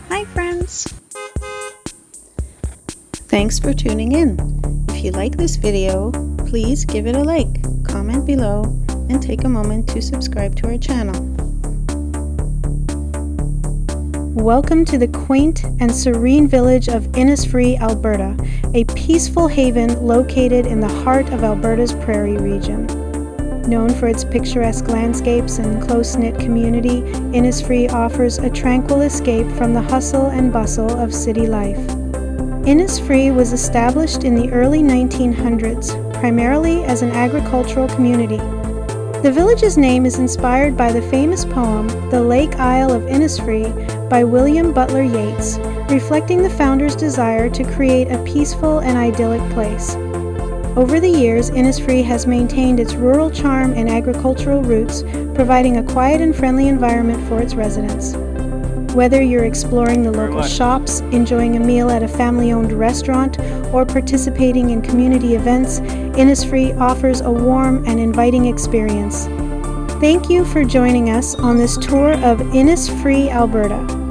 Hi friends! Thanks for tuning in. If you like this video, please give it a like, comment below, and take a moment to subscribe to our channel. Welcome to the quaint and serene village of Innisfree, Alberta, a peaceful haven located in the heart of Alberta's prairie region. Known for its picturesque landscapes and close-knit community, Innisfree offers a tranquil escape from the hustle and bustle of city life. Innisfree was established in the early 1900s, primarily as an agricultural community. The village's name is inspired by the famous poem, The Lake Isle of Innisfree, by William Butler Yeats, reflecting the founder's desire to create a peaceful and idyllic place. Over the years, Innisfree has maintained its rural charm and agricultural roots, providing a quiet and friendly environment for its residents. Whether you're exploring the local shops, enjoying a meal at a family-owned restaurant, or participating in community events, Innisfree offers a warm and inviting experience. Thank you for joining us on this tour of Innisfree, Alberta.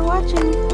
watching.